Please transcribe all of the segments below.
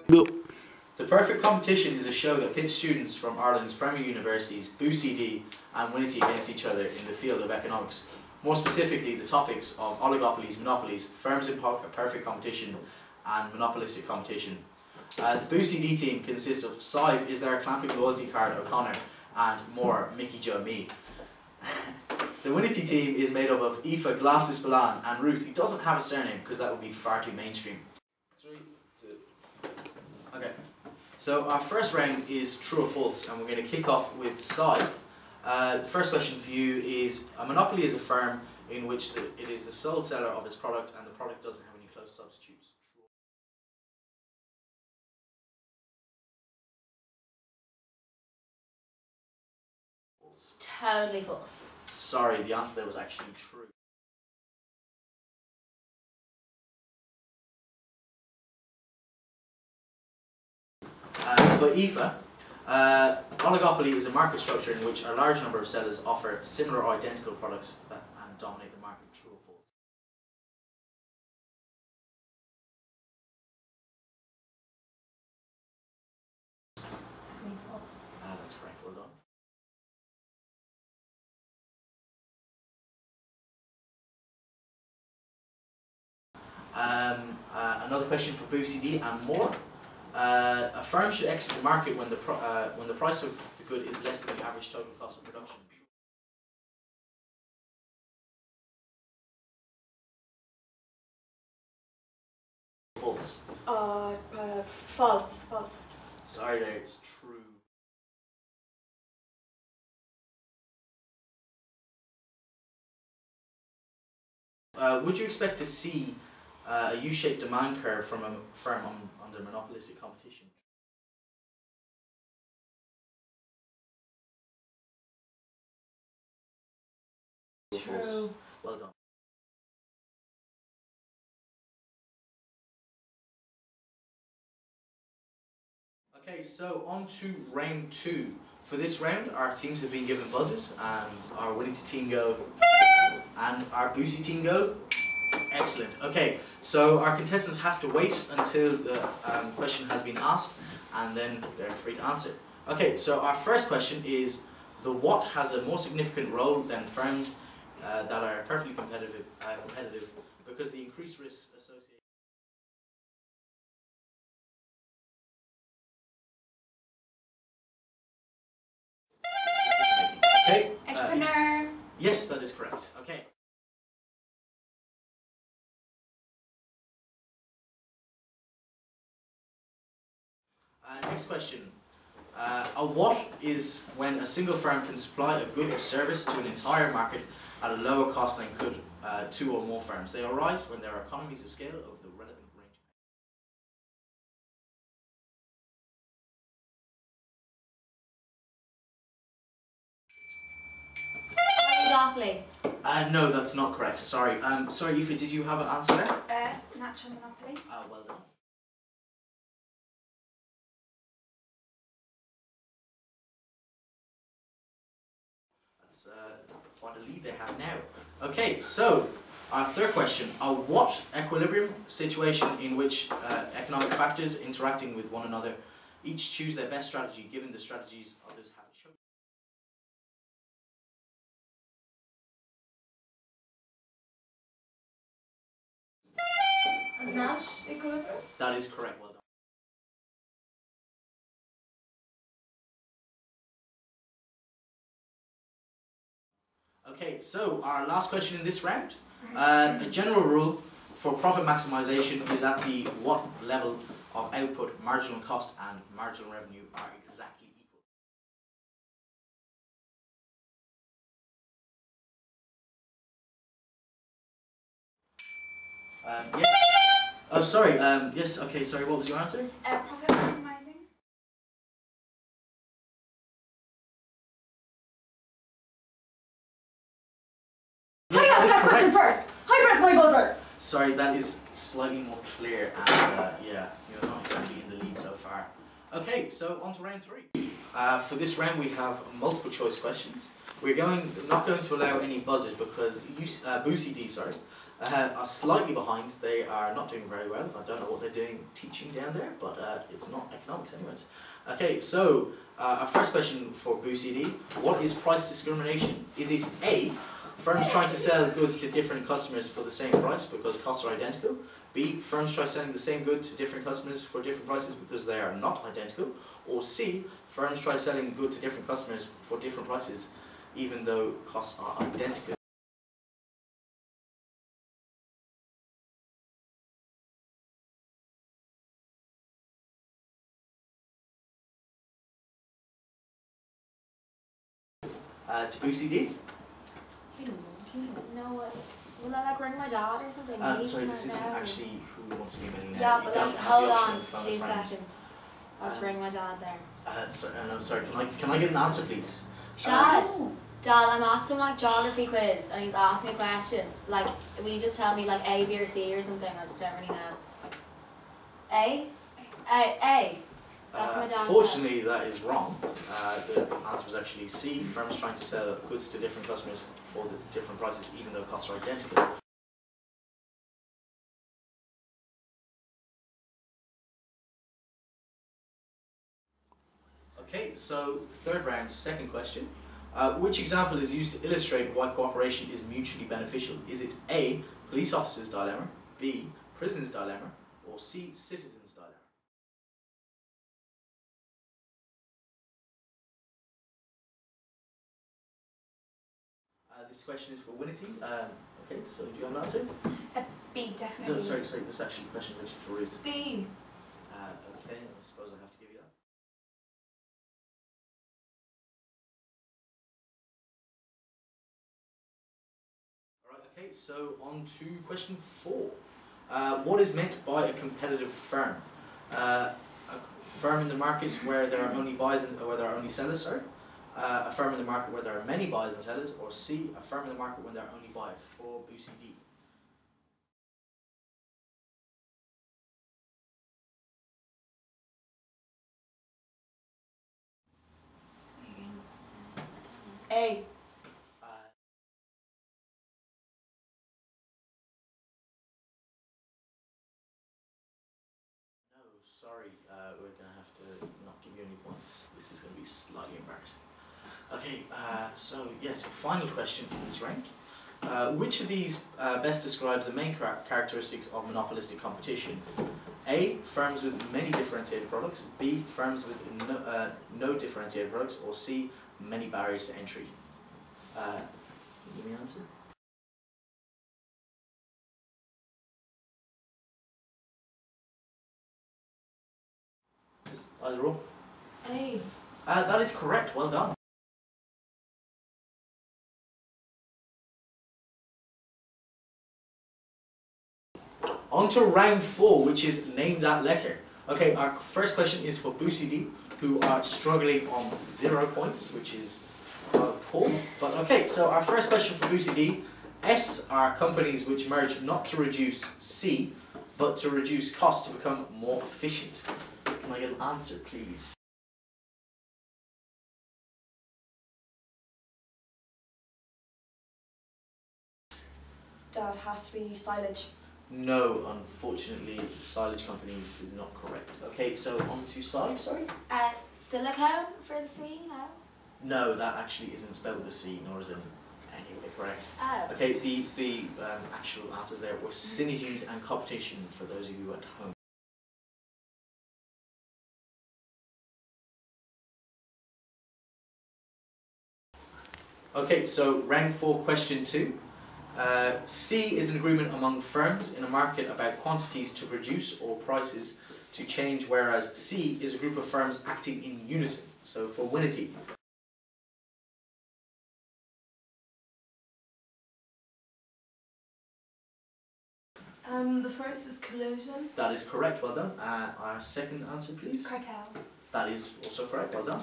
Go. The Perfect Competition is a show that pits students from Ireland's premier universities, BUCD and Winity, against each other in the field of economics. More specifically, the topics of oligopolies, monopolies, firms in perfect competition and monopolistic competition. The BUCD team consists of Sive, Is There a Clamping Loyalty Card, O'Connor, and more, Mickey Joe Me. The Winity team is made up of Aoife, Glasses, Balan and Ruth, who doesn't have a surname because that would be far too mainstream. 3, 2. Okay, so our first round is true or false, and we're going to kick off with Sive. The first question for you is, a monopoly is a firm in which it is the sole seller of its product and the product doesn't have any close substitutes. False. Totally false. Sorry, the answer there was actually true. For Aoife, oligopoly is a market structure in which a large number of sellers offer similar or identical products and dominate the market. True or false? False. That's correct, well done. Another question for BUCD and more. A firm should exit the market when the price of the good is less than the average total cost of production. False. False. False. Sorry there, it's true. Would you expect to see a U-shaped demand curve from a firm under monopolistic competition? True. Well done. Okay, so on to round 2. For this round, our teams have been given buzzers, and our Winity team go, and our Boosie team go. Excellent. Okay, so our contestants have to wait until the question has been asked, and then they're free to answer. Okay, so our first question is, the what has a more significant role than firms that are perfectly competitive because the increased risks associated. Okay. Entrepreneur. Yes, that is correct. Okay. Next question. A what is when a single firm can supply a good or service to an entire market at a lower cost than could 2 or more firms. They arise when there are economies of scale of the relevant range. Oligopoly. No, that's not correct. Sorry. Sorry, Aoife, did you have an answer there? Natural monopoly. Well done. That's what a lead they have now. Okay, so our third question. A what equilibrium situation in which economic factors interacting with one another each choose their best strategy given the strategies others have chosen. A Nash equilibrium. That is correct, well done. Okay, so our last question in this round. A general rule for profit maximization is at the what level of output, marginal cost and marginal revenue are exactly equal. Yes. Oh, sorry. Yes. Okay. Sorry. What was your answer? Profit maximizing. Yeah, I asked that question first. I pressed my buzzer. Sorry, that is slightly more clear, and yeah, you're not exactly in the lead so far. Okay, so on to round 3. For this round we have multiple choice questions. We're not going to allow any buzzers because BUCD are slightly behind. They are not doing very well. I don't know what they're doing teaching down there, but it's not economics anyways. Okay, so our first question for BUCD, what is price discrimination? Is it A, firms trying to sell goods to different customers for the same price because costs are identical? B, firms try selling the same good to different customers for different prices because they are not identical? Or C, firms try selling good to different customers for different prices even though costs are identical? To BUCD? I don't know. No, will I like ring my dad or something? Sorry, this isn't actually Who Wants to Be a Millionaire. Yeah, You but don't like, have hold the option on, of phone a 2 friend. seconds. I'll just ring my dad there. I'm sorry, can I get an answer please? Dad, I'm at some like geography quiz and he's asked me a question. Like, will you just tell me like A, B or C or something? I just don't really know. A? A. That's my dad. Fortunately, that is wrong. The answer was actually C. Firms trying to sell goods to different customers for the different prices, even though costs are identical. Okay, so third round, second question. Which example is used to illustrate why cooperation is mutually beneficial? Is it A, police officer's dilemma, B, prisoner's dilemma, or C, citizen's dilemma? This question is for Winity. Okay, so do you have an answer? B, definitely. No, sorry, this question is actually for Ruth. B. Okay, I suppose I have to give you that. Alright, okay, so on to question 4. What is meant by a competitive firm? A firm in the market where there are only buyers and where there are only sellers, sorry? A firm in the market where there are many buyers and sellers, or C, a firm in the market when there are only buyers for BUCD? A. No, sorry, we're going to have to not give you any points. This is going to be slightly embarrassing. Okay, so final question in this round. Which of these best describes the main characteristics of monopolistic competition? A, firms with many differentiated products. B, firms with no differentiated products. Or C, many barriers to entry. Can you give me an answer? Just either or. A. That is correct, well done. On to round 4, which is name that letter. Okay, our first question is for BUCD, who are struggling on 0 points, which is poor. But okay, so our first question for BUCD, S are companies which merge not to reduce C, but to reduce cost to become more efficient. Can I get an answer, please? Dad, has to be silage. No, unfortunately, silage companies is not correct. Okay, so on to silage, sorry? Silicone for the C, no? No, that actually isn't spelled with a C, nor is it anyway correct. Oh. Okay, the actual answers there were synergies and competition for those of you at home. Okay, so round 4, question 2. C is an agreement among firms in a market about quantities to produce or prices to change, whereas C is a group of firms acting in unison. So for Winity. The first is collusion. That is correct, well done. Our second answer, please. Cartel. That is also correct, well done.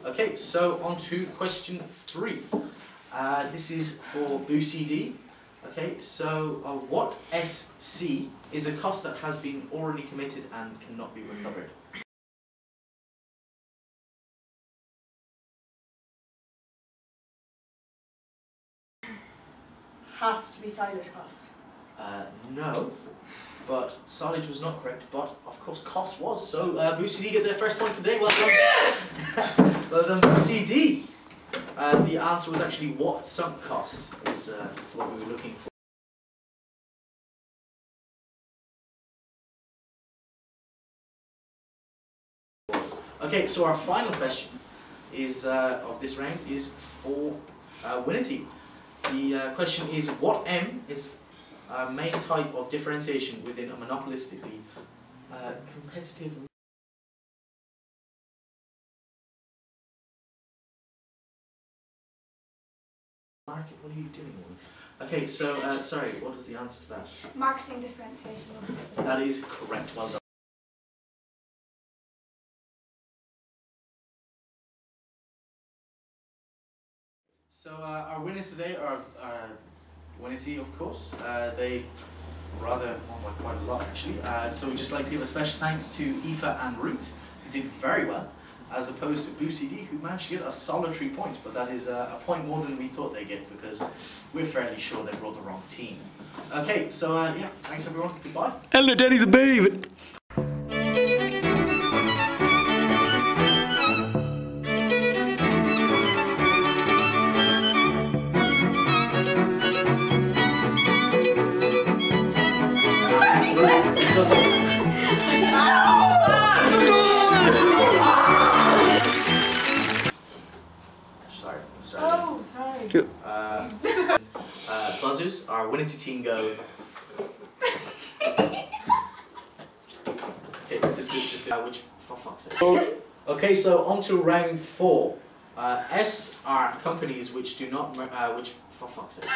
Okay, so on to question 3. This is for BUCD. Okay, so what SC is a cost that has been already committed and cannot be recovered? Has to be silage cost. No, but silage was not correct, but of course cost was. So BCD get their first point for the day. Well done. Yes! Well done, BCD. The answer was actually what sunk cost is what we were looking for. Okay, so our final question is of this round is for Winity. The question is, what M is a main type of differentiation within a monopolistically competitive market? What are you doing? Okay, so sorry, what is the answer to that? Marketing differentiation. That is correct. Well done. So our winners today are Winity, of course. They rather won by quite a lot actually. So we'd just like to give a special thanks to Aoife and Ruth, who did very well, as opposed to BCD, who managed to get a solitary point. But that is a point more than we thought they'd get, because we're fairly sure they brought the wrong team. Okay, so yeah, thanks everyone. Goodbye. Hello, Daddy's a babe. Sorry. Buzzers, our Winity team go. Okay, just do which, for fuck's sake. Okay, so on to round 4. S are companies which do not, which, for fuck's sake.